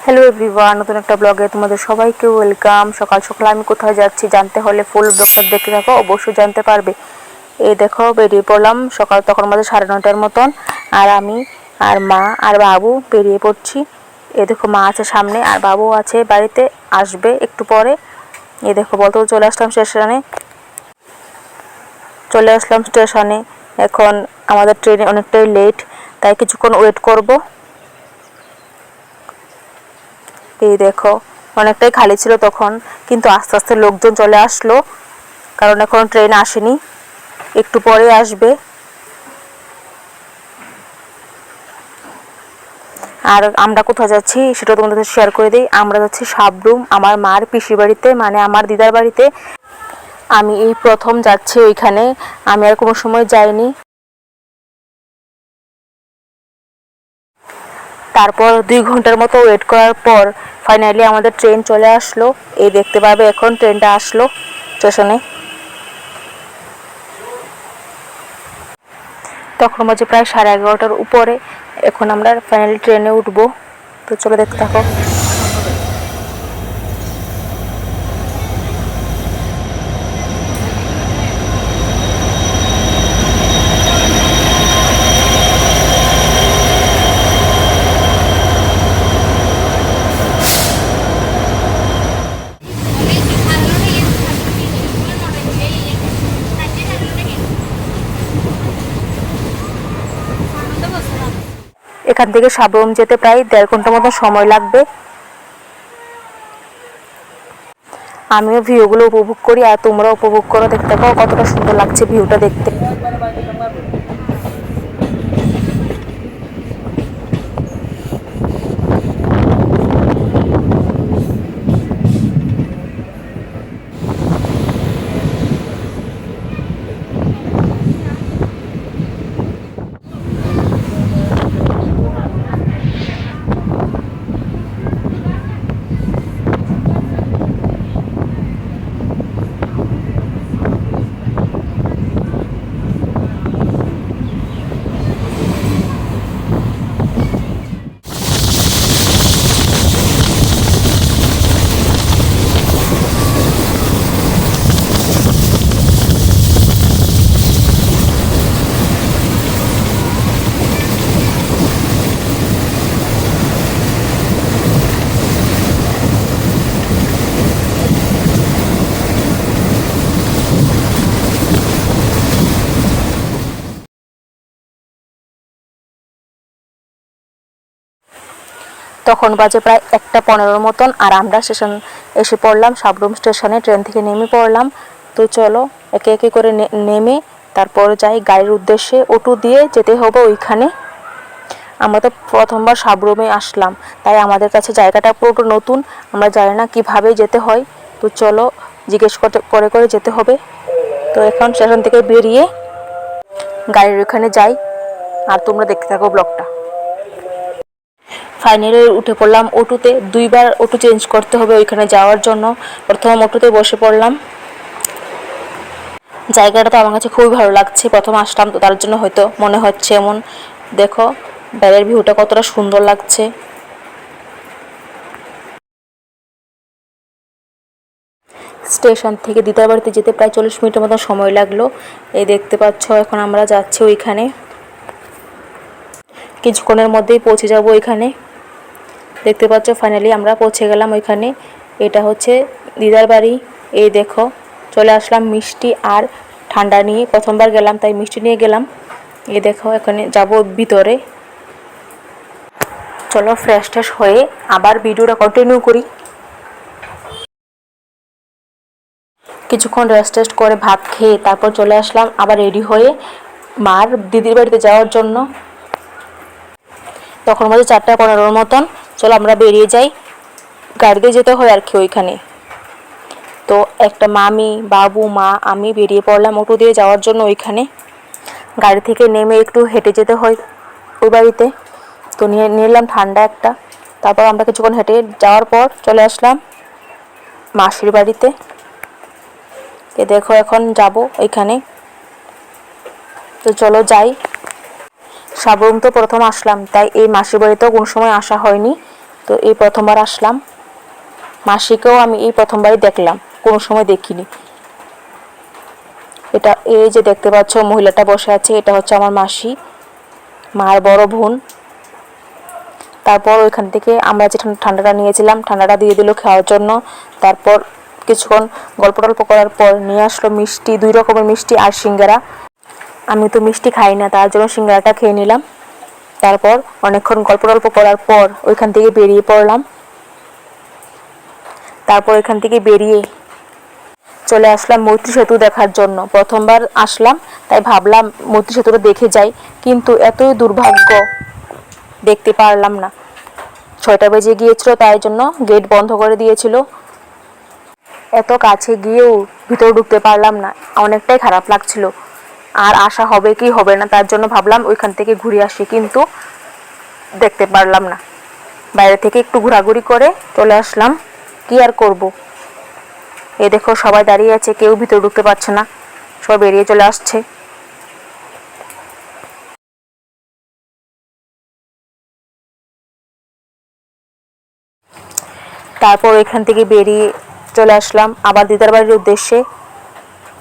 Hello everyone, নতুন একটা ব্লগে তোমাদের সবাইকে ওয়েলকাম। সকাল সকাল আমি কোথায় যাচ্ছি জানতে হলে ফুল ব্লগটা দেখতে থাকো, অবশ্যই জানতে পারবে। এই দেখো বেরিয়ে পড়লাম সকাল, তখন আমাদের 9:30 মতন। আর আমি আর মা আর বাবু বেরিয়ে পড়ছি। এ দেখো মা আছে সামনে আর বাবু আছে বাড়িতে, আসবে একটু পরে। এ দেখো বলতে চলে আসলাম স্টেশনে। এখন আমাদের ট্রেনে অনেকটাই লেট, তাই কিছুক্ষণ ওয়েট করব। এই দেখো অনেকটাই খালি ছিল তখন, কিন্তু আস্তে আস্তে লোকজন চলে আসলো, কারণ এখন ট্রেন আসেনি, একটু পরে আসবে। আর আমরা কোথায় যাচ্ছি সেটা তোমাদের শেয়ার করে দিই। আমরা যাচ্ছি সাবরুম, আমার মার পিসির বাড়িতে, মানে আমার দিদার বাড়িতে। আমি এই প্রথম যাচ্ছি ওইখানে, আমি আর কোনো সময় যাইনি। তারপর 2 ঘন্টার মতো ওয়েট করার পর ফাইনালি আমাদের ট্রেন চলে আসলো। এই দেখতে পাবে এখন ট্রেনটা আসলো স্টেশনে। তখন বাজে প্রায় 11:30টার উপরে। এখন আমরা ফাইনালি ট্রেনে উঠবো, তো চলো দেখতে থাকো। এখান থেকে সাবরুম যেতে প্রায় 1.5 ঘন্টার মতো সময় লাগবে। আমিও ভিউগুলো উপভোগ করি আর তোমরা উপভোগ করো, দেখতে পাও কতটা সুন্দর লাগছে ভিউটা দেখতে। তখন বাজে প্রায় 1:15 মতন, আর আমরা স্টেশন এসে পড়লাম, সাবরুম স্টেশনে ট্রেন থেকে নেমে পড়লাম। তো চলো একে একে করে নেমে তারপর যাই গাড়ির উদ্দেশ্যে। অটো দিয়ে যেতে হবে ওইখানে। আমরা তো প্রথমবার সাবরুমে আসলাম, তাই আমাদের কাছে জায়গাটা পুরো নতুন, আমরা জানি না কিভাবে যেতে হয়। তো চলো জিজ্ঞেস করে করে যেতে হবে। তো এখন স্টেশন থেকে বেরিয়ে গাড়ির ওখানে যাই, আর তোমরা দেখতে থাকো ব্লগটা। ফাইনালি উঠে পড়লাম অটোতে। 2বার অটো চেঞ্জ করতে হবে ওইখানে যাওয়ার জন্য। প্রথম অটোতে বসে পড়লাম। জায়গাটা তো আমার কাছে খুবই ভালো লাগছে, প্রথম আসলাম তো তার জন্য হয়তো মনে হচ্ছে এমন। দেখো বাইরের ভিউটা কতটা সুন্দর লাগছে। স্টেশন থেকে দিদার বাড়িতে যেতে প্রায় 40 মিনিটের মতো সময় লাগলো। এই দেখতে পাচ্ছ এখন আমরা যাচ্ছি ওইখানে, কিছুক্ষণের মধ্যেই পৌঁছে যাব ওইখানে। দেখতে পাচ্ছ ফাইনালি আমরা পৌঁছে গেলাম ওইখানে। এটা হচ্ছে দিদার বাড়ি। এই দেখো চলে আসলাম মিষ্টি আর ঠান্ডা নিয়ে, প্রথমবার গেলাম তাই মিষ্টি নিয়ে গেলাম। এই দেখো এখানে যাব ভিতরে। চলো ফ্রেশ ট্রেশ হয়ে আবার ভিডিওটা কন্টিনিউ করি। কিছুক্ষণ রেস্ট টেস্ট করে ভাত খেয়ে তারপর চলে আসলাম আবার রেডি হয়ে মার দিদির বাড়িতে যাওয়ার জন্য। তখন আমাদের 4:15 মতন। চলো আমরা বেরিয়ে যাই, গাড়িতে যেতে হয় আর কি ওইখানে। তো একটা মামি, বাবু, মা, আমি বেরিয়ে পড়লাম অটো দিয়ে যাওয়ার জন্য ওইখানে। গাড়ি থেকে নেমে একটু হেঁটে যেতে হয় ওই বাড়িতে, তো নিলাম ঠান্ডা একটা। তারপর আমরা কিছুক্ষণ হেঁটে যাওয়ার পর চলে আসলাম মাসির বাড়িতে। এ দেখো এখন যাব ওইখানে, তো চলো যাই। সাবরুম তো প্রথম আসলাম, তাই এই মাসির বাড়িতেও কোনো সময় আসা হয়নি। তো এই প্রথমবার আসলাম। মাসিকেও আমি এই প্রথমবারই দেখলাম, কোনো সময় দেখিনি। এটা এই যে দেখতে পাচ্ছ মহিলাটা বসে আছে, এটা হচ্ছে আমার মাসি, মার বড় বোন। তারপর ওইখান থেকে আমরা যে ঠান্ডাটা নিয়েছিলাম, ঠান্ডাটা দিয়ে দিল খাওয়ার জন্য। তারপর কিছুক্ষণ গল্প টল্প করার পর নিয়ে আসলো মিষ্টি, 2 রকমের মিষ্টি আর সিঙ্গারা। আমি তো মিষ্টি খাই না, তার জন্য সিঙ্গারাটা খেয়ে নিলাম। তারপর অনেকক্ষণ গল্প টল্প করার পর ওইখান থেকে বেরিয়ে পড়লাম। তারপর এখান থেকে বেরিয়ে চলে আসলাম মৈত্রী সেতু দেখার জন্য। প্রথমবার আসলাম, তাই ভাবলাম মৈত্রী সেতুটা দেখে যাই, কিন্তু এতই দুর্ভাগ্য দেখতে পারলাম না। 6টা বেজে গিয়েছিল, তাই জন্য গেট বন্ধ করে দিয়েছিল। এত কাছে গিয়েও ভিতরে ঢুকতে পারলাম না, অনেকটাই খারাপ লাগছিল। আর আসা হবে কি হবে না, তার জন্য ভাবলাম ওইখান থেকে ঘুরে আসি, কিন্তু দেখতে পারলাম না। বাইরে থেকে একটু ঘোরাঘুরি করে চলে আসলাম। কি আর করব, এই দেখো সবাই দাঁড়িয়ে আছে, কেউ ভিতরে ঢুকতে পারছে না, সবাই বেরিয়ে চলে আসছে। তারপর এখান থেকে বেরিয়ে চলে আসলাম আবার দিদার বাড়ির উদ্দেশ্যে।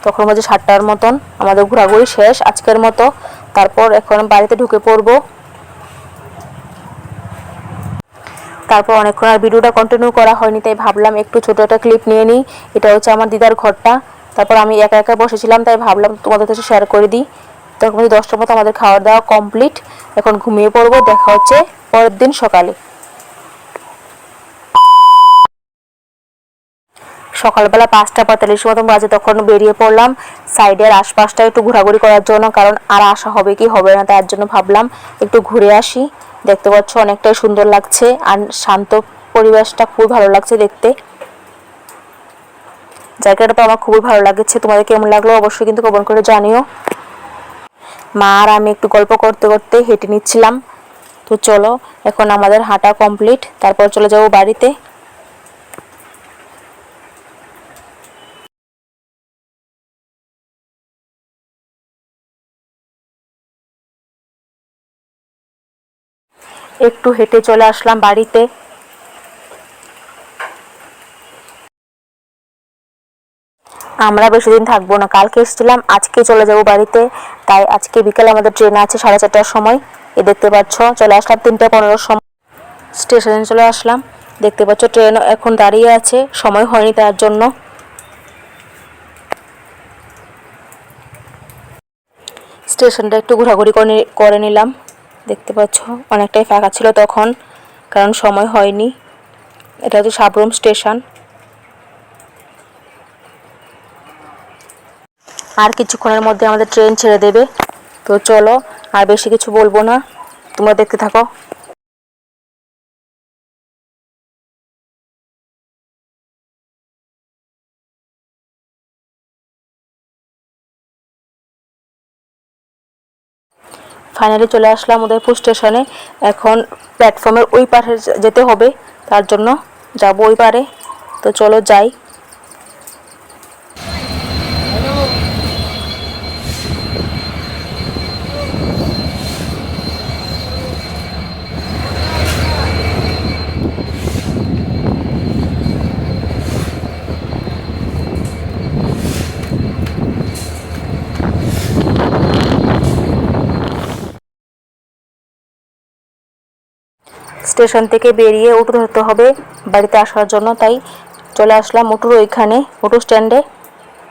তখন বাজে 7টার মতন, আমাদের ঘোরাঘুরি শেষ আজকের মতো। তারপর এখন বাড়িতে ঢুকে পড়ব। তারপর অনেকক্ষণ আর ভিডিওটা কন্টিনিউ করা হয়নি, তাই ভাবলাম একটু ছোটো একটা ক্লিপ নিয়ে নিই। এটা হচ্ছে আমার দিদার ঘরটা। তারপর আমি একা একা বসেছিলাম, তাই ভাবলাম তোমাদের কাছে শেয়ার করে দিই। তখন 10টার মতো আমাদের খাওয়া দাওয়া কমপ্লিট, এখন ঘুমিয়ে পড়বো। দেখা হচ্ছে পরের দিন সকালে। সকালবেলা 5টা 45 মতন বাজে, তখন বেরিয়ে পড়লাম সাইডের আশপাশটা একটু ঘোরাঘুরি করার জন্য, কারণ আর আসা হবে কি হবে না, তার জন্য ভাবলাম একটু ঘুরে আসি। দেখতে পাচ্ছ অনেকটাই সুন্দর লাগছে, আর শান্ত পরিবেশটা খুবই ভালো লাগছে দেখতে। জায়গাটা তো আমার খুবই ভালো লাগছে, তোমাদের কেমন লাগলো অবশ্যই কিন্তু কমেন্ট করে জানিও। মা আর আমি একটু গল্প করতে করতে হেঁটে নিচ্ছিলাম। তো চলো, এখন আমাদের হাঁটা কমপ্লিট, তারপর চলে যাবো বাড়িতে। একটু হেঁটে চলে আসলাম বাড়িতে। আমরা বেশি দিন থাকবো না, কালকে এসেছিলাম, আজকে চলে যাব বাড়িতে। তাই আজকে বিকালে আমাদের ট্রেন আছে 4:30টার সময়। এ দেখতে পাচ্ছ চলে আসলাম 3টা 15-র সময়, স্টেশনে চলে আসলাম। দেখতে পাচ্ছ ট্রেন এখন দাঁড়িয়ে আছে, সময় হয়নি তার জন্য। স্টেশনটা একটু ঘোরাঘুরি করে নিলাম। দেখতে পাচ্ছ অনেকটাই ফাঁকা ছিল তখন, কারণ সময় হয়নি। এটা হচ্ছে সাবরুম স্টেশন। আর কিছুক্ষণের মধ্যে আমাদের ট্রেন ছেড়ে দেবে। তো চলো, আর বেশি কিছু বলবো না, তোমরা দেখতে থাকো। ফাইনালি চলে আসলাম উদয়পুর স্টেশনে। এখন প্ল্যাটফর্মের ওই পারে যেতে হবে, তার জন্য যাব ওই পারে। তো চলো যাই। স্টেশন থেকে বেরিয়ে অটো ধরতে হবে বাড়িতে আসার জন্য, তাই চলে আসলাম অটোর ওইখানে, অটো স্ট্যান্ডে।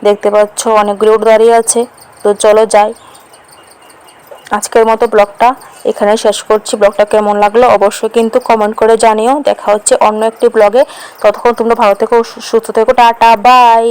দেখতে পাচ্ছ অনেকগুলো অটো দাঁড়িয়ে আছে। তো চলো যাই। আজকের মতো ব্লগটা এখানে শেষ করছি। ব্লগটা কেমন লাগলো অবশ্যই কিন্তু কমেন্ট করে জানিও। দেখা হচ্ছে অন্য একটি ব্লগে। ততক্ষণ তোমরা ভালো থেকো, সুস্থ থেকো, টাটা বাই।